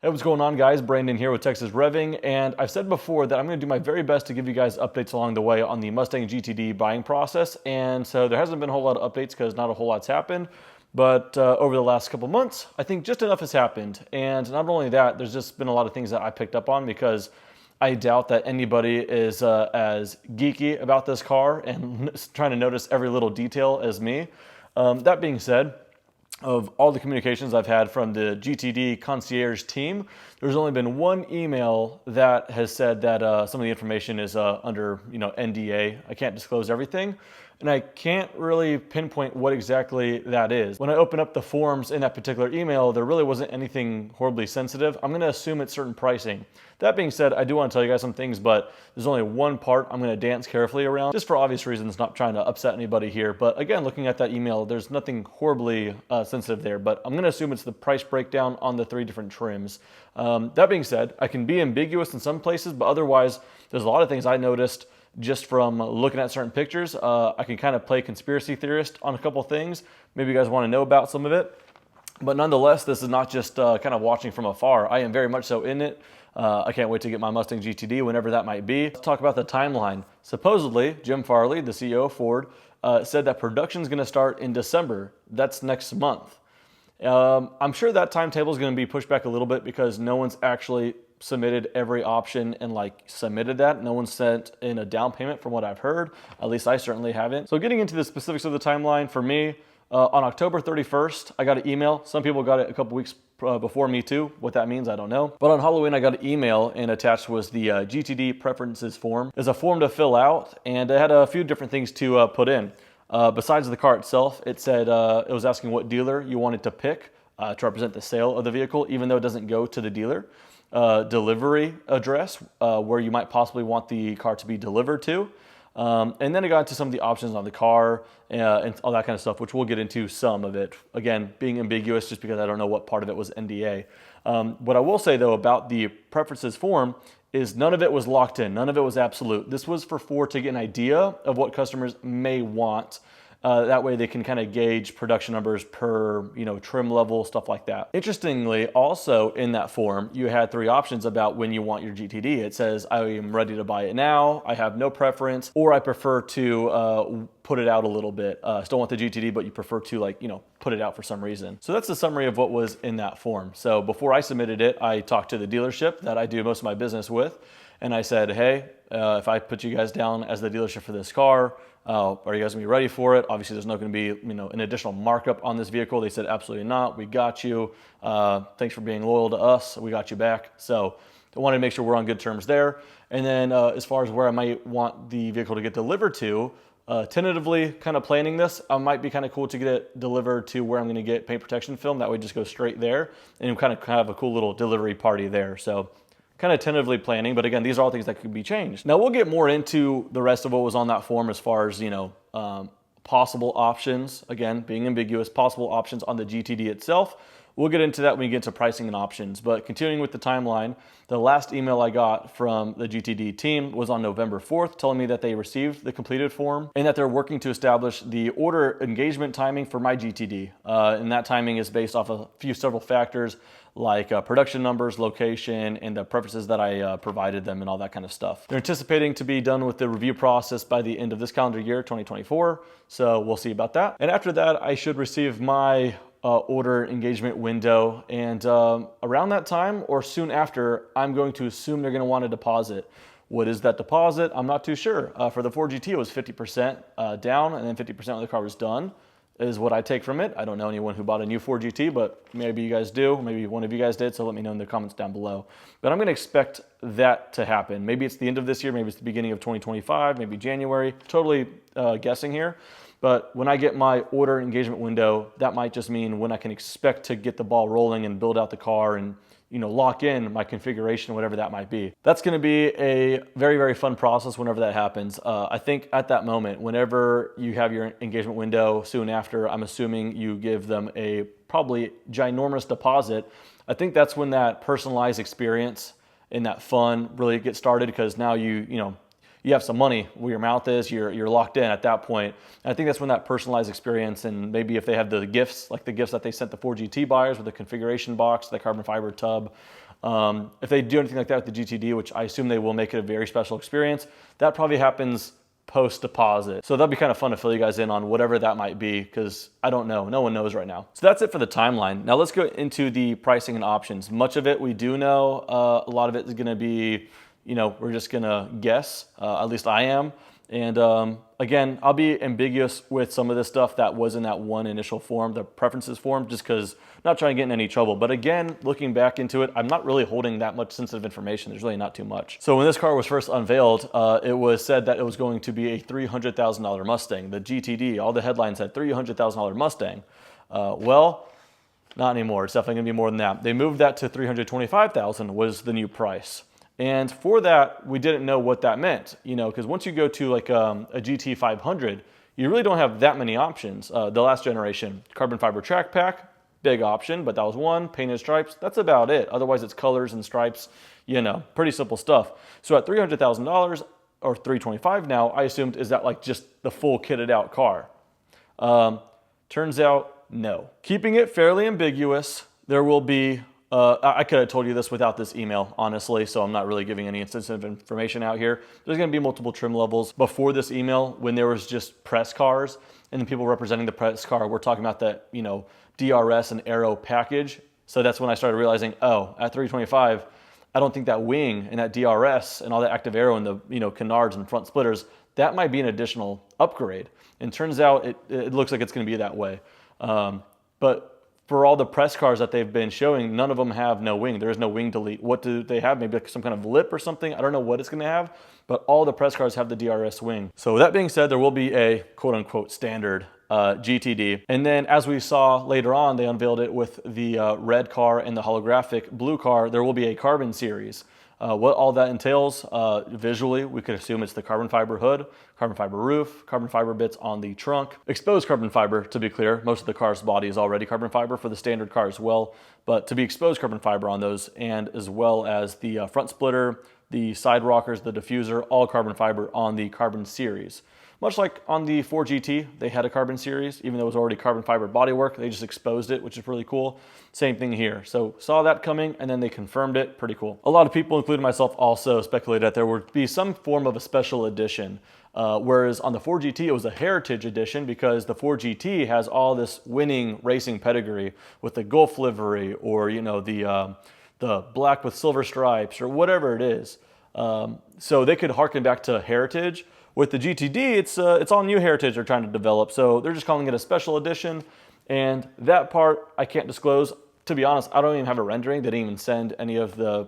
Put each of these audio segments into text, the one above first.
Hey, what's going on, guys? Brandon here with Texas Revving, and I've said before that I'm going to do my very best to give you guys updates along the way on the Mustang GTD buying process. And so there hasn't been a whole lot of updates because not a whole lot's happened. But over the last couple months, I think just enough has happened. And not only that, there's just been a lot of things that I picked up on because I doubt that anybody is as geeky about this car and trying to notice every little detail as me. That being said, of all the communications I've had from the GTD concierge team, there's only been one email that has said that some of the information is under NDA. I can't disclose everything, and I can't really pinpoint what exactly that is. When I open up the forms in that particular email, there really wasn't anything horribly sensitive. I'm going to assume it's certain pricing. That being said, I do want to tell you guys some things, but there's only one part I'm going to dance carefully around, just for obvious reasons, not trying to upset anybody here. But again, looking at that email, there's nothing horribly sensitive there, but I'm going to assume it's the price breakdown on the 3 different trims. That being said, I can be ambiguous in some places, but otherwise, there's a lot of things I noticed just from looking at certain pictures. I can kind of play conspiracy theorist on a couple things. Maybe you guys want to know about some of it. But nonetheless, this is not just kind of watching from afar. I am very much so in it. I can't wait to get my Mustang GTD whenever that might be. Let's talk about the timeline. Supposedly, Jim Farley, the CEO of Ford, said that production is going to start in December. That's next month. I'm sure that timetable is going to be pushed back a little bit because no one's actually submitted every option and submitted that. No one sent in a down payment from what I've heard. At least I certainly haven't. So getting into the specifics of the timeline for me, on October 31st, I got an email. Some people got it a couple weeks before me too. What that means, I don't know. But on Halloween, I got an email, and attached was the GTD preferences form. There's a form to fill out, and it had a few different things to put in. Besides the car itself, it said it was asking what dealer you wanted to pick to represent the sale of the vehicle, even though it doesn't go to the dealer. Delivery address, where you might possibly want the car to be delivered to. And then I got into some of the options on the car and all that kind of stuff, which we'll get into some of it. Again, being ambiguous just because I don't know what part of it was NDA. What I will say, though, about the preferences form is none of it was locked in. None of it was absolute. This was for Ford to get an idea of what customers may want. That way they can kind of gauge production numbers per, trim level, stuff like that. Interestingly, also in that form, you had 3 options about when you want your GTD. It says, I am ready to buy it now, I have no preference, or I prefer to put it out a little bit. Still want the GTD, but you prefer to put it out for some reason. So that's the summary of what was in that form. So before I submitted it, I talked to the dealership that I do most of my business with, and I said, hey, if I put you guys down as the dealership for this car, are you guys gonna be ready for it? Obviously, there's not gonna be an additional markup on this vehicle. They said, absolutely not. We got you. Thanks for being loyal to us. We got you back. So I wanted to make sure we're on good terms there. And then as far as where I might want the vehicle to get delivered to, tentatively kind of planning this, I might be kind of cool to get it delivered to where I'm gonna get paint protection film. That way just go straight there and kind of have a cool little delivery party there. So kind of tentatively planning, but again, these are all things that could be changed. Now we'll get more into the rest of what was on that form as far as, possible options, again, being ambiguous, possible options on the GTD itself. We'll get into that when we get to pricing and options, but continuing with the timeline, the last email I got from the GTD team was on November 4th, telling me that they received the completed form and that they're working to establish the order engagement timing for my GTD. And that timing is based off of several factors like production numbers, location, and the preferences that I provided them and all that kind of stuff. They're anticipating to be done with the review process by the end of this calendar year, 2024. So we'll see about that. And after that, I should receive my order engagement window. And around that time or soon after, I'm going to assume they're going to want a deposit. What is that deposit? I'm not too sure. For the Ford GT, it was 50% down and then 50% when the car was done, is what I take from it. I don't know anyone who bought a new Ford GT, but maybe you guys do. Maybe one of you guys did, so let me know in the comments down below. But I'm gonna expect that to happen. Maybe it's the end of this year, maybe it's the beginning of 2025, maybe January, totally guessing here. But when I get my order engagement window, that might just mean when I can expect to get the ball rolling and build out the car and lock in my configuration, whatever that might be. That's gonna be a very, very fun process whenever that happens. I think at that moment, whenever you have your engagement window soon after, I'm assuming you give them a probably ginormous deposit. I think that's when that personalized experience and that fun really gets started, because now you have some money where your mouth is, you're locked in at that point. And I think that's when that personalized experience, and maybe if they have the gifts, like the gifts that they sent the Ford GT buyers with the configuration box, the carbon fiber tub, If they do anything like that with the GTD, which I assume they will make it a very special experience, that probably happens post-deposit. So that'd be kind of fun to fill you guys in on whatever that might be, because I don't know. No one knows right now. So that's it for the timeline. Now let's go into the pricing and options. Much of it we do know. A lot of it is going to be, we're just going to guess. At least I am. And again, I'll be ambiguous with some of this stuff that was in that one initial form, the preferences form, just because not trying to get in any trouble. But again, looking back into it, I'm not really holding that much sensitive information. There's really not too much. So when this car was first unveiled, it was said that it was going to be a $300,000 Mustang. The GTD, all the headlines said $300,000 Mustang. Well, not anymore. It's definitely going to be more than that. They moved that to $325,000 was the new price. And for that, we didn't know what that meant, because once you go to like a GT 500, you really don't have that many options. The last generation, carbon fiber track pack, big option, but that was one. Painted stripes, that's about it. Otherwise, it's colors and stripes, pretty simple stuff. So at $300,000 or $325,000 now, I assumed is that like just the full kitted out car. Turns out, no. Keeping it fairly ambiguous, there will be I could have told you this without this email, honestly, so I'm not really giving any sensitive information out here. There's going to be multiple trim levels. Before this email, when there was just press cars and the people representing the press car, we're talking about that, DRS and aero package. So that's when I started realizing, at 325, I don't think that wing and that DRS and all that active aero and the canards and front splitters, that might be an additional upgrade. And turns out it looks like it's going to be that way. But for all the press cars that they've been showing, none of them have no wing. There is no wing delete. What do they have? Maybe like some kind of lip or something. I don't know what it's going to have, but all the press cars have the DRS wing. So that being said, there will be a quote unquote standard GTD. And then as we saw later on, they unveiled it with the red car and the holographic blue car. There will be a carbon series. What all that entails, visually, we could assume it's the carbon fiber hood, carbon fiber roof, carbon fiber bits on the trunk, exposed carbon fiber, to be clear. Most of the car's body is already carbon fiber for the standard car as well, but to be exposed carbon fiber on those, and as well as the front splitter, the side rockers, the diffuser, all carbon fiber on the carbon series. Much like on the 4GT, they had a carbon series, even though it was already carbon fiber bodywork, they just exposed it, which is really cool. Same thing here. So saw that coming and then they confirmed it, pretty cool. A lot of people, including myself, also speculated that there would be some form of a special edition. Whereas on the 4GT, it was a heritage edition because the 4GT has all this winning racing pedigree with the Gulf livery or, the black with silver stripes or whatever it is. So they could harken back to heritage. With the GTD, it's all new heritage they're trying to develop. So they're just calling it a special edition. And that part I can't disclose. To be honest, I don't even have a rendering. They didn't even send any of the,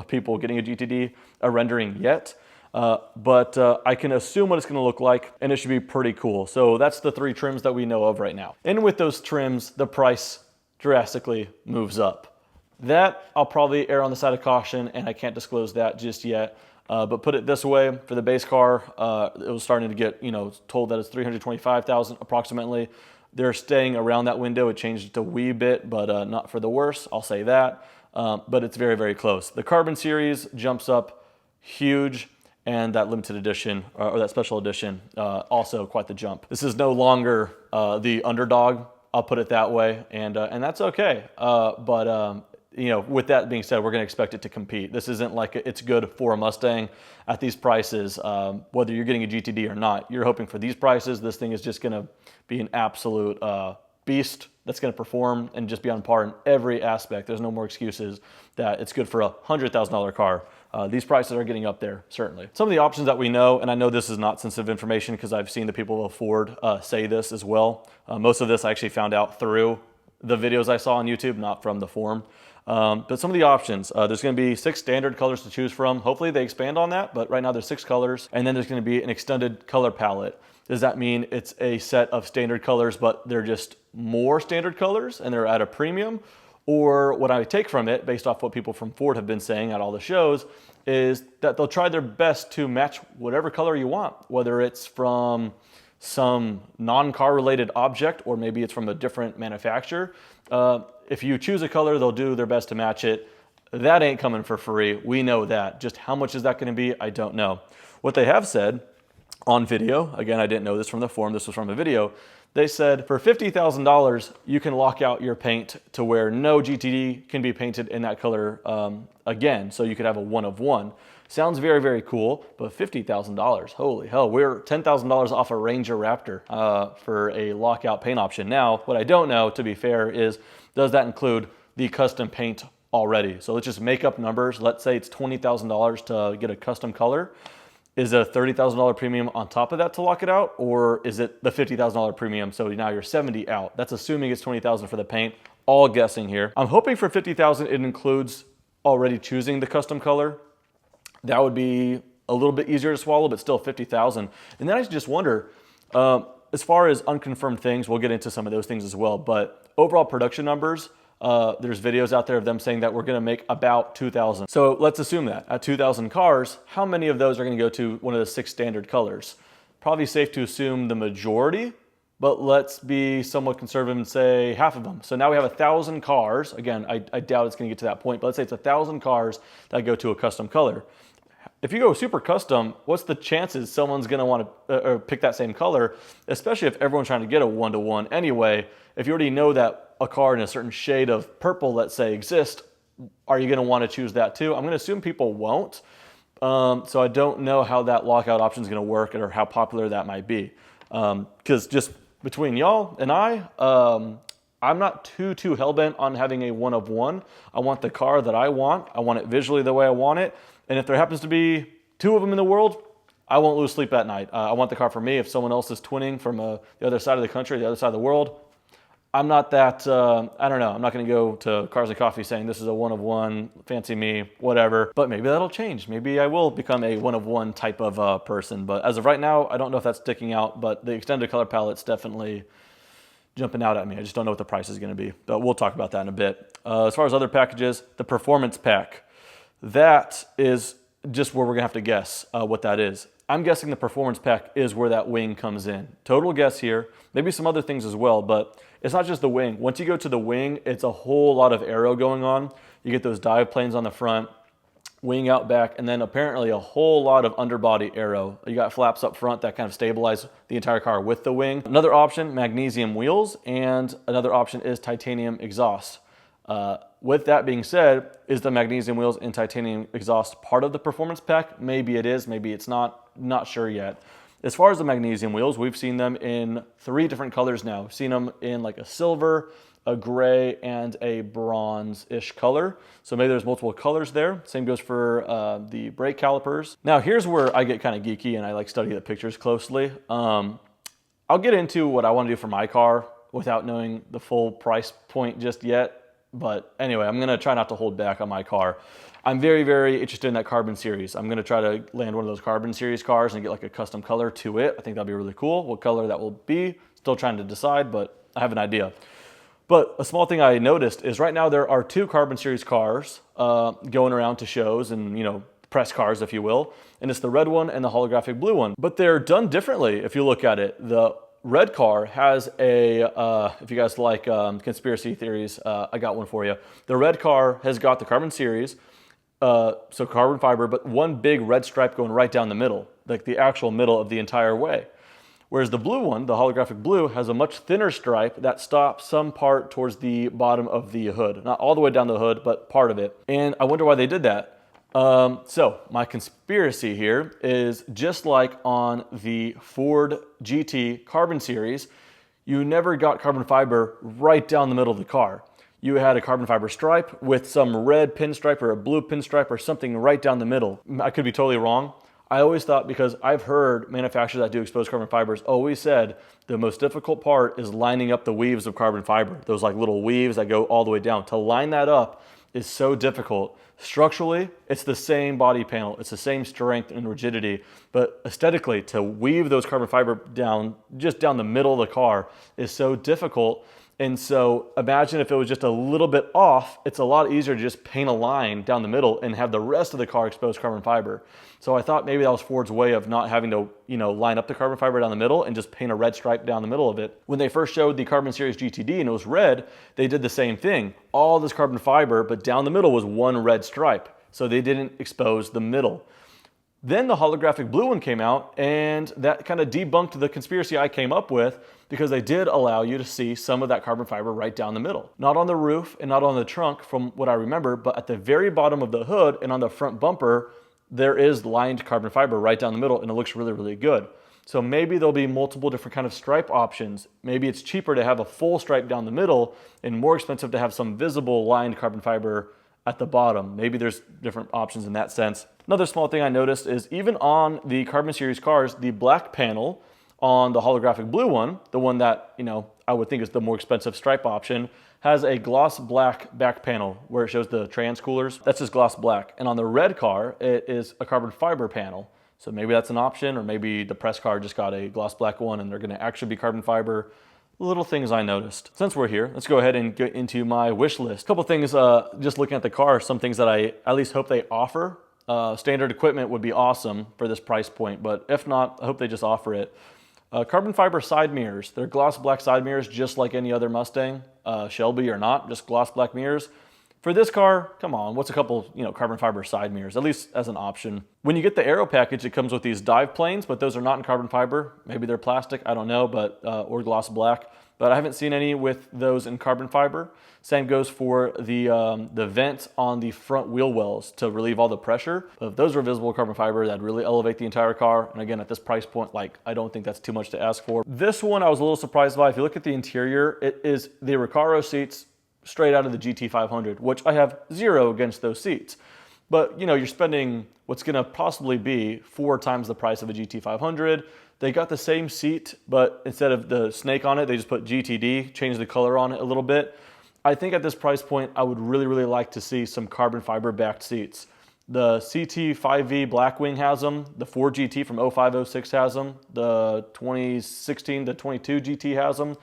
people getting a GTD a rendering yet. But I can assume what it's going to look like, and it should be pretty cool. So that's the 3 trims that we know of right now. And with those trims, the price drastically moves up. That I'll probably err on the side of caution, and I can't disclose that just yet. But put it this way, for the base car, it was starting to get, told that it's $325,000 approximately. They're staying around that window. It changed a wee bit, but not for the worse, I'll say that. But it's very, very close. The Carbon Series jumps up huge, and that limited edition, or that special edition, also quite the jump. This is no longer the underdog, I'll put it that way, and that's okay. With that being said, we're going to expect it to compete. This isn't like it's good for a Mustang at these prices, whether you're getting a GTD or not. You're hoping for these prices. This thing is just going to be an absolute beast that's going to perform and just be on par in every aspect. There's no more excuses that it's good for a $100,000 car. These prices are getting up there, certainly. Some of the options that we know, and I know this is not sensitive information because I've seen the people of Ford say this as well. Most of this I actually found out through the videos I saw on YouTube, not from the forum. But some of the options, there's going to be 6 standard colors to choose from. Hopefully they expand on that, but right now there's 6 colors. And then there's going to be an extended color palette. Does that mean it's a set of standard colors, but they're just more standard colors and they're at a premium? Or what I take from it, based off what people from Ford have been saying at all the shows, is that they'll try their best to match whatever color you want, whether it's from some non-car related object or maybe it's from a different manufacturer. If you choose a color, they'll do their best to match it. That ain't coming for free. We know that. Just how much is that going to be? I don't know. What they have said on video, again, I didn't know this from the forum, this was from a video, They said for $50,000, you can lock out your paint to where no GTD can be painted in that color again. So you could have a one of one. Sounds very, very cool, but $50,000, holy hell, we're $10,000 off a Ranger Raptor for a lockout paint option. Now, what I don't know, to be fair, is does that include the custom paint already? So let's just make up numbers. Let's say it's $20,000 to get a custom color. Is it a $30,000 premium on top of that to lock it out? Or is it the $50,000 premium, so now you're 70 out? That's assuming it's $20,000 for the paint, all guessing here. I'm hoping for $50,000 it includes already choosing the custom color. That would be a little bit easier to swallow, but still $50,000. And then I just wonder, as far as unconfirmed things, we'll get into some of those things as well, but overall production numbers, there's videos out there of them saying that we're gonna make about 2,000. So let's assume that at 2,000 cars, how many of those are gonna go to one of the 6 standard colors? Probably safe to assume the majority, but let's be somewhat conservative and say half of them. So now we have 1,000 cars. Again, I doubt it's gonna get to that point, but let's say it's 1,000 cars that go to a custom color. If you go super custom, what's the chances someone's gonna wanna pick that same color, especially if everyone's trying to get a one-to-one anyway? If you already know that a car in a certain shade of purple, let's say, exists, are you gonna wanna choose that too? I'm gonna assume people won't. So I don't know how that lockout option is gonna work or how popular that might be. Because just between y'all and I'm not too hell-bent on having a one of one. I want the car that I want it visually the way I want it. And if there happens to be 2 of them in the world, I won't lose sleep at night. I want the car for me. If someone else is twinning from the other side of the country, the other side of the world, I'm not that, I don't know. I'm not going to go to Cars and Coffee saying this is a one of one, fancy me, whatever. But maybe that'll change. Maybe I will become a one of one type of person. But as of right now, I don't know if that's sticking out. But the extended color palette's definitely jumping out at me. I just don't know what the price is going to be. But we'll talk about that in a bit. As far as other packages, the Performance Pack. That is just where we're gonna have to guess what that is. I'm guessing the Performance Pack is where that wing comes in. Total guess here, maybe some other things as well, but it's not just the wing. Once you go to the wing, it's a whole lot of aero going on. You get those dive planes on the front, wing out back, and then apparently a whole lot of underbody aero. You got flaps up front that kind of stabilize the entire car with the wing. Another option, magnesium wheels, and another option is titanium exhaust. With that being said, is the magnesium wheels and titanium exhaust part of the Performance Pack? Maybe it is, maybe it's not sure yet. As far as the magnesium wheels, we've seen them in 3 different colors now. We've seen them in like a silver, a gray, and a bronze-ish color. So maybe there's multiple colors there. Same goes for the brake calipers. Now here's where I get kind of geeky and I like study the pictures closely. I'll get into what I want to do for my car without knowing the full price point just yet. But anyway, I'm gonna try not to hold back on my car. I'm very, very interested in that Carbon Series. I'm gonna try to land one of those Carbon Series cars and get like a custom color to it. I think that'd be really cool. What color that will be, still trying to decide, but I have an idea. But a small thing I noticed is right now there are 2 Carbon Series cars going around to shows and, you know, press cars, if you will. And it's the red one and the holographic blue one. But they're done differently if you look at it. The red car has a, if you guys like conspiracy theories, I got one for you. The red car has got the Carbon Series, so carbon fiber, but one big red stripe going right down the middle, like the actual middle of the entire way. Whereas the blue one, the holographic blue, has a much thinner stripe that stops some part towards the bottom of the hood. Not all the way down the hood, but part of it. And I wonder why they did that. So my conspiracy here is just like on the Ford GT Carbon Series, you never got carbon fiber right down the middle of the car. You had a carbon fiber stripe with some red pinstripe or a blue pinstripe or something right down the middle. I could be totally wrong. I always thought, because I've heard manufacturers that do exposed carbon fibers always said the most difficult part is lining up the weaves of carbon fiber. Those like little weaves that go all the way down. To line that up is so difficult. Structurally, it's the same body panel, it's the same strength and rigidity, but aesthetically, to weave those carbon fiber down, just down the middle of the car is so difficult. And so imagine if it was just a little bit off, it's a lot easier to just paint a line down the middle and have the rest of the car exposed carbon fiber. So I thought maybe that was Ford's way of not having to, line up the carbon fiber down the middle and just paint a red stripe down the middle of it. When they first showed the Carbon Series GTD and it was red, they did the same thing. All this carbon fiber, but down the middle was one red stripe. So they didn't expose the middle. Then the holographic blue one came out, and that kind of debunked the conspiracy I came up with, because they did allow you to see some of that carbon fiber right down the middle. Not on the roof and not on the trunk from what I remember, but at the very bottom of the hood and on the front bumper, there is lined carbon fiber right down the middle, and it looks really, really good. So maybe there'll be multiple different kind of stripe options. Maybe it's cheaper to have a full stripe down the middle and more expensive to have some visible lined carbon fiber at the bottom. Maybe there's different options in that sense. Another small thing I noticed is even on the Carbon Series cars, the black panel on the holographic blue one, the one that, I would think is the more expensive stripe option, has a gloss black back panel where it shows the trans coolers. That's just gloss black. And on the red car, it is a carbon fiber panel. So maybe that's an option, or maybe the press car just got a gloss black one and they're gonna actually be carbon fiber. Little things I noticed. Since we're here, let's go ahead and get into my wish list. A couple things, just looking at the car, some things that I at least hope they offer. Standard equipment would be awesome for this price point, but if not, I hope they just offer it. Carbon fiber side mirrors. They're gloss black side mirrors, just like any other Mustang, Shelby or not, just gloss black mirrors. For this car, come on, what's a couple, carbon fiber side mirrors, at least as an option. When you get the aero package, it comes with these dive planes, but those are not in carbon fiber. Maybe they're plastic, I don't know, but or gloss black. But I haven't seen any with those in carbon fiber. Same goes for the vents on the front wheel wells to relieve all the pressure. If those were visible carbon fiber, that'd really elevate the entire car. And again, at this price point, I don't think that's too much to ask for. This one I was a little surprised by. If you look at the interior, it is the Recaro seats straight out of the GT500, which I have zero against those seats. But you're spending what's gonna possibly be 4 times the price of a GT500. They got the same seat, but instead of the snake on it, they just put GTD, changed the color on it a little bit. I think at this price point, I would really, really like to see some carbon fiber backed seats. The CT5V Blackwing has them, the 4 GT from 05-06 has them, the 2016 to 22 GT has them.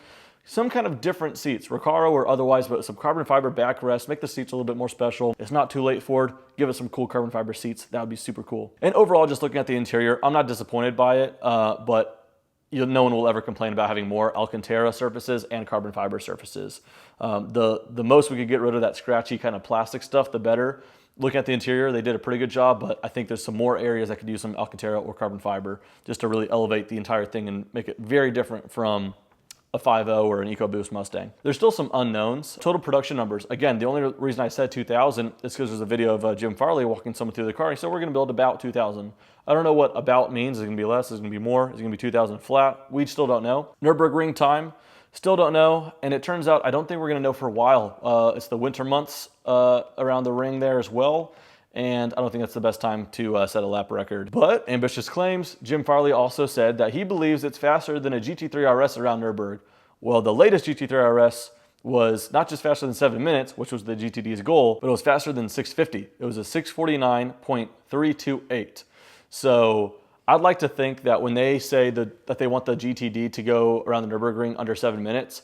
Some kind of different seats, Recaro or otherwise, but some carbon fiber backrest, make the seats a little bit more special. It's not too late, Ford. Give us some cool carbon fiber seats. That would be super cool. And overall, just looking at the interior, I'm not disappointed by it, but no one will ever complain about having more Alcantara surfaces and carbon fiber surfaces. The most we could get rid of that scratchy kind of plastic stuff, the better. Looking at the interior, they did a pretty good job, but I think there's some more areas that could use some Alcantara or carbon fiber just to really elevate the entire thing and make it very different from a 5.0 or an EcoBoost Mustang. There's still some unknowns. Total production numbers. Again, the only reason I said 2,000 is because there's a video of Jim Farley walking someone through the car. He said, we're going to build about 2,000. I don't know what about means. Is it going to be less? Is it going to be more? Is it going to be 2,000 flat? We still don't know. Nürburgring time. Still don't know. And it turns out, I don't think we're going to know for a while. It's the winter months around the ring there as well. And I don't think that's the best time to set a lap record. But ambitious claims, Jim Farley also said that he believes it's faster than a GT3 RS around Nürburgring. Well, the latest GT3 RS was not just faster than 7 minutes, which was the GTD's goal, but it was faster than 650. It was a 649.328. So I'd like to think that when they say that they want the GTD to go around the Nürburgring under 7 minutes,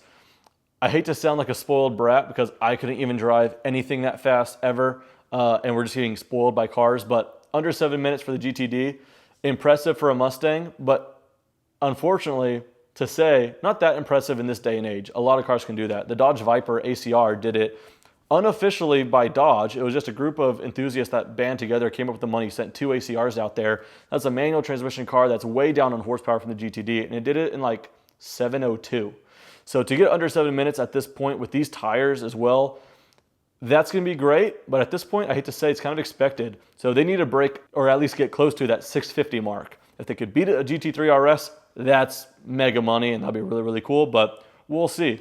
I hate to sound like a spoiled brat because I couldn't even drive anything that fast ever. And we're just getting spoiled by cars, but under 7 minutes for the GTD, impressive for a Mustang, but unfortunately to say, not that impressive in this day and age. A lot of cars can do that. The Dodge Viper ACR did it unofficially by Dodge. It was just a group of enthusiasts that band together, came up with the money, sent 2 ACRs out there. That's a manual transmission car that's way down on horsepower from the GTD, and it did it in like 702. So to get under 7 minutes at this point with these tires as well, that's going to be great, but at this point, I hate to say, it's kind of expected. So they need to break, or at least get close to that 650 mark. If they could beat a GT3 RS, that's mega money, and that'd be really, really cool, but we'll see.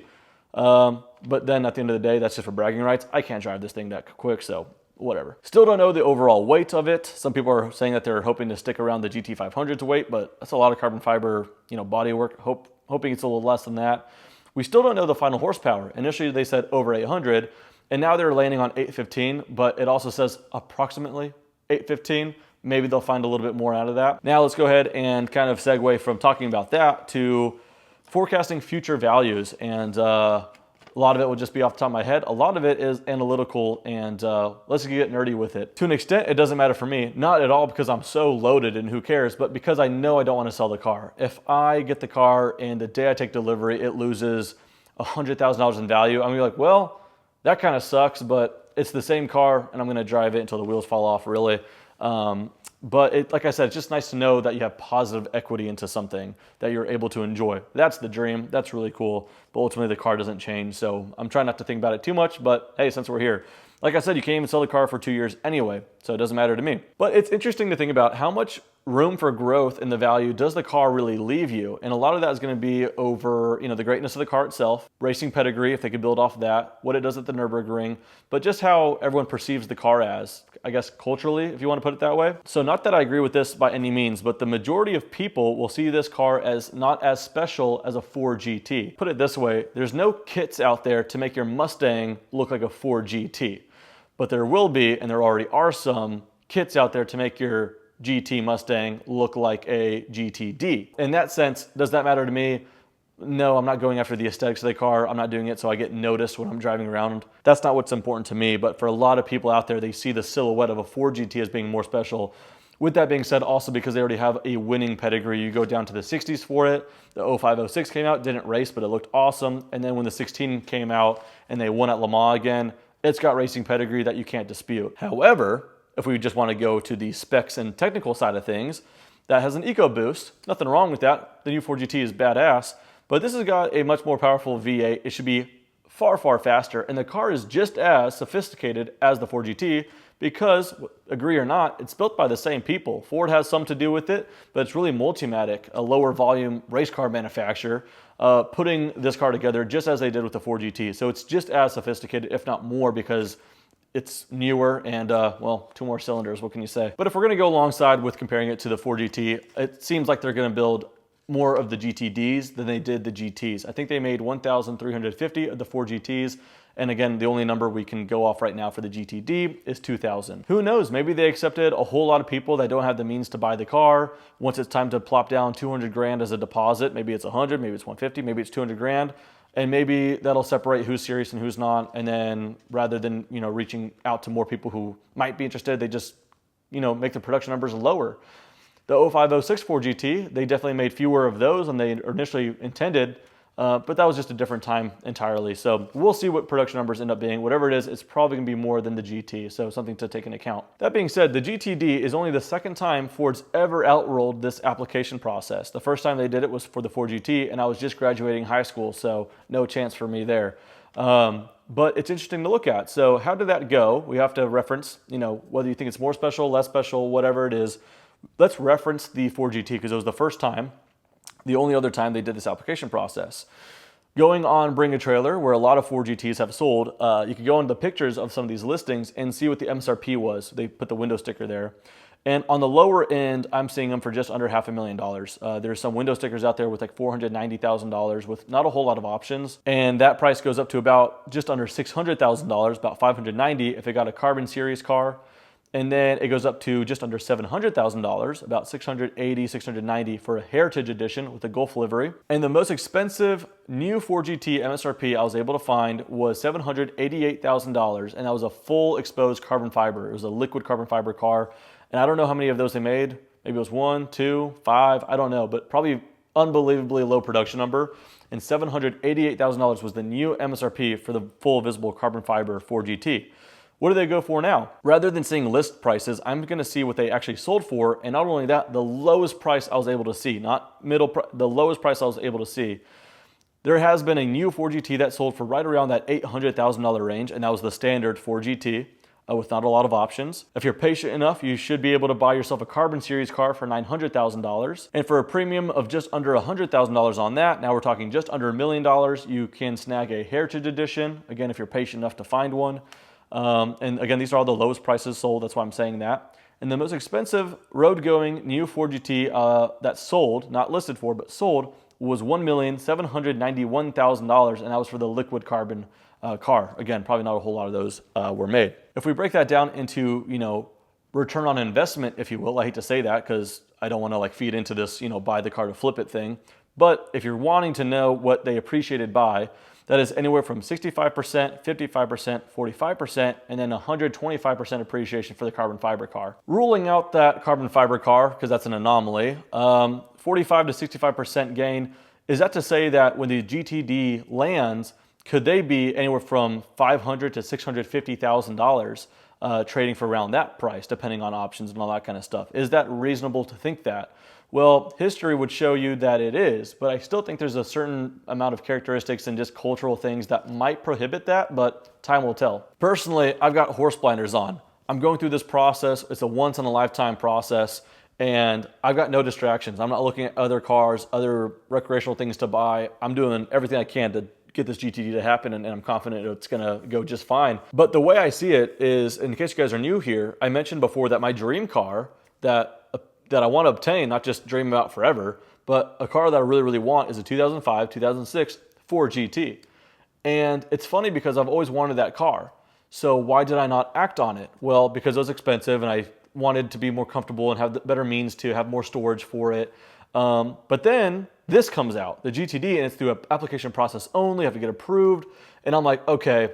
But then at the end of the day, that's just for bragging rights. I can't drive this thing that quick, so whatever. Still don't know the overall weight of it. Some people are saying that they're hoping to stick around the GT500's weight, but that's a lot of carbon fiber, body work. Hoping it's a little less than that. We still don't know the final horsepower. Initially, they said over 800, and now they're landing on 815, but it also says approximately 815. Maybe they'll find a little bit more out of that. Now let's go ahead and kind of segue from talking about that to forecasting future values. And a lot of it will just be off the top of my head. A lot of it is analytical, and let's get nerdy with it. To an extent, it doesn't matter for me. Not at all because I'm so loaded and who cares, but because I know I don't want to sell the car. If I get the car and the day I take delivery, it loses $100,000 in value, I'm gonna be like, well, that kind of sucks, but it's the same car, and I'm going to drive it until the wheels fall off, really. But like I said, it's just nice to know that you have positive equity into something that you're able to enjoy. That's the dream. That's really cool. But ultimately, the car doesn't change. So I'm trying not to think about it too much. But hey, since we're here, like I said, you can't even sell the car for 2 years anyway. So it doesn't matter to me. But it's interesting to think about how much room for growth in the value does the car really leave you? And a lot of that is going to be over, the greatness of the car itself, racing pedigree, if they could build off that, what it does at the Nürburgring, but just how everyone perceives the car as, I guess, culturally, if you want to put it that way. So not that I agree with this by any means, but the majority of people will see this car as not as special as a Ford GT. Put it this way, there's no kits out there to make your Mustang look like a Ford GT, but there will be, and there already are some kits out there to make your GT Mustang look like a GTD. In that sense, does that matter to me? No, I'm not going after the aesthetics of the car. I'm not doing it so I get noticed when I'm driving around. That's not what's important to me, but for a lot of people out there, they see the silhouette of a Ford GT as being more special. With that being said, also because they already have a winning pedigree, you go down to the 60s for it. The 05, 06 came out, didn't race, but it looked awesome. And then when the 16 came out and they won at Le Mans again, it's got racing pedigree that you can't dispute. However, if we just want to go to the specs and technical side of things, that has an EcoBoost. Nothing wrong with that. The new Ford GT is badass, but this has got a much more powerful V8. It should be far, far faster, and the car is just as sophisticated as the Ford GT because, agree or not, it's built by the same people. Ford has some to do with it, but it's really Multimatic, a lower volume race car manufacturer, putting this car together just as they did with the Ford GT. So it's just as sophisticated, if not more, because it's newer and, well, 2 more cylinders, what can you say? But if we're gonna go alongside with comparing it to the Ford GT, it seems like they're gonna build more of the GTDs than they did the GTs. I think they made 1,350 of the Ford GTs. And again, the only number we can go off right now for the GTD is 2,000. Who knows? Maybe they accepted a whole lot of people that don't have the means to buy the car. Once it's time to plop down 200 grand as a deposit, maybe it's 100, maybe it's 150, maybe it's 200 grand. And maybe that'll separate who's serious and who's not. And then rather than, reaching out to more people who might be interested, they just, make the production numbers lower. The 05, 06 Ford GT, they definitely made fewer of those than they initially intended, but that was just a different time entirely. So we'll see what production numbers end up being. Whatever it is, it's probably gonna be more than the GT, so something to take into account. That being said, the GTD is only the second time Ford's ever outrolled this application process. The first time they did it was for the Ford GT, and I was just graduating high school, so no chance for me there. But it's interesting to look at. So how did that go? We have to reference, whether you think it's more special, less special, whatever it is. Let's reference the Ford GT because it was the first time, the only other time they did this application process. Going on Bring a Trailer, where a lot of Ford GTs have sold, you can go into the pictures of some of these listings and see what the MSRP was. They put the window sticker there. And on the lower end, I'm seeing them for just under $500,000. There's some window stickers out there with like $490,000 with not a whole lot of options. And that price goes up to about just under $600,000, about $590,000 if it got a Carbon Series car. And then it goes up to just under $700,000, about $680,000, $690,000 for a Heritage Edition with a Gulf livery. And the most expensive new Ford GT MSRP I was able to find was $788,000, and that was a full exposed carbon fiber. It was a liquid carbon fiber car, and I don't know how many of those they made. Maybe it was 1, 2, 5, I don't know, but probably unbelievably low production number. And $788,000 was the new MSRP for the full visible carbon fiber Ford GT. What do they go for now? Rather than seeing list prices, I'm gonna see what they actually sold for, and not only that, the lowest price I was able to see, not the lowest price I was able to see. There has been a new Ford GT that sold for right around that $800,000 range, and that was the standard Ford GT with not a lot of options. If you're patient enough, you should be able to buy yourself a Carbon Series car for $900,000. And for a premium of just under $100,000 on that, now we're talking just under $1 million, you can snag a Heritage Edition, again, if you're patient enough to find one. And again, these are all the lowest prices sold, that's why I'm saying that. And the most expensive road-going new Ford GT that sold, not listed for, but sold, was $1,791,000, and that was for the liquid carbon car. Again, probably not a whole lot of those were made. If we break that down into, return on investment, if you will, I hate to say that because I don't want to feed into this, buy the car to flip it thing. But if you're wanting to know what they appreciated by, that is anywhere from 65%, 55%, 45%, and then 125% appreciation for the carbon fiber car. Ruling out that carbon fiber car, because that's an anomaly, 45 to 65% gain. Is that to say that when the GTD lands, could they be anywhere from $500,000 to $650,000 trading for around that price, depending on options and all that kind of stuff? Is that reasonable to think that? Well, history would show you that it is, but I still think there's a certain amount of characteristics and just cultural things that might prohibit that, but time will tell. Personally, I've got horse blinders on. I'm going through this process. It's a once in a lifetime process, and I've got no distractions. I'm not looking at other cars, other recreational things to buy. I'm doing everything I can to get this GTD to happen, and I'm confident it's gonna go just fine. But the way I see it is, in case you guys are new here, I mentioned before that my dream car that I want to obtain, not just dream about forever, but a car that I really, really want is a 2005, 2006 Ford GT. And it's funny because I've always wanted that car. So why did I not act on it? Well, because it was expensive and I wanted to be more comfortable and have better means to have more storage for it. But then this comes out, the GTD, and it's through an application process only. I have to get approved. And I'm like, okay,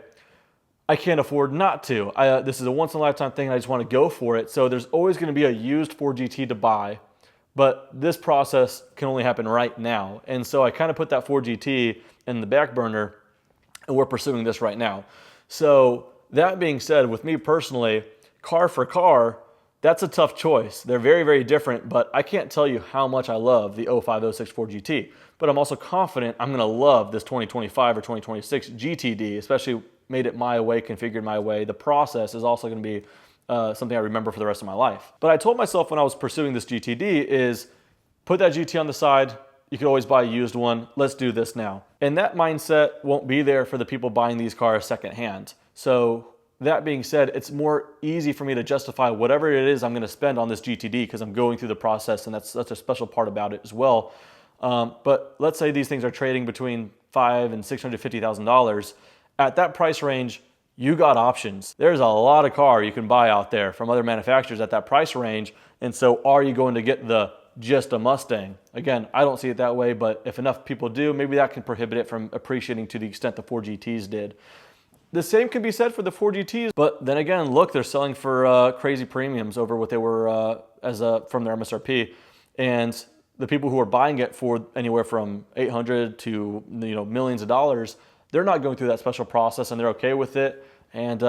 I can't afford not to. This is a once in a lifetime thing and I just want to go for it. So there's always going to be a used Ford GT to buy, but this process can only happen right now. And so I kind of put that Ford GT in the back burner and we're pursuing this right now. So that being said, with me personally, car for car, that's a tough choice. They're very, very different, but I can't tell you how much I love the 05, 06 Ford GT. But I'm also confident I'm going to love this 2025 or 2026 GTD, especially made it my way, configured my way. The process is also going to be something I remember for the rest of my life. But I told myself when I was pursuing this GTD is put that GT on the side. You could always buy a used one. Let's do this now. And that mindset won't be there for the people buying these cars secondhand. So that being said, it's more easy for me to justify whatever it is I'm going to spend on this GTD because I'm going through the process, and that's a special part about it as well. But let's say these things are trading between $500,000 and $650,000. At that price range, you got options. There's a lot of car you can buy out there from other manufacturers at that price range. And so are you going to get just a Mustang? Again, I don't see it that way, but if enough people do, maybe that can prohibit it from appreciating to the extent the Ford GTs did. The same can be said for the Ford GTs, but then again, look, they're selling for crazy premiums over what they were from their MSRP. And the people who are buying it for anywhere from $800,000 to millions of dollars, they're not going through that special process and they're okay with it, and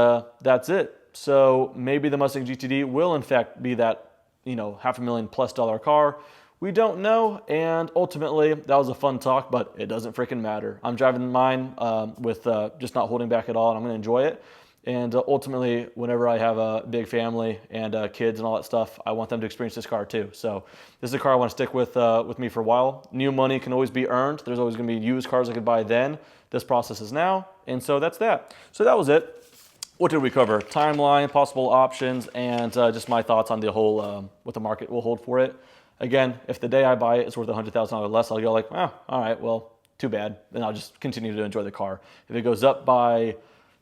that's it. So maybe the Mustang GTD will in fact be that $500,000+ car. We don't know, and ultimately that was a fun talk, but it doesn't freaking matter. I'm driving mine with just not holding back at all, and I'm going to enjoy it. And ultimately, whenever I have a big family and kids and all that stuff, I want them to experience this car too. So this is a car I want to stick with me for a while. New money can always be earned. There's always going to be used cars I could buy then. This process is now, and so that's that. So that was it. What did we cover? Timeline, possible options, and just my thoughts on the whole, what the market will hold for it. Again, if the day I buy it is worth $100,000 less, I'll go like, oh, all right, well, too bad. Then I'll just continue to enjoy the car. If it goes up by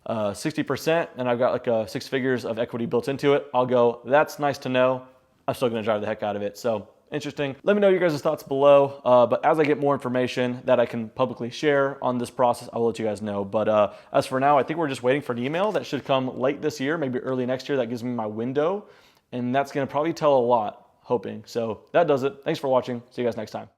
60% and I've got like 6 figures of equity built into it, I'll go, that's nice to know. I'm still gonna drive the heck out of it. So interesting. Let me know your guys' thoughts below. But as I get more information that I can publicly share on this process, I will let you guys know. But as for now, I think we're just waiting for an email that should come late this year, maybe early next year. That gives me my window. And that's gonna probably tell a lot, hoping. So that does it. Thanks for watching. See you guys next time.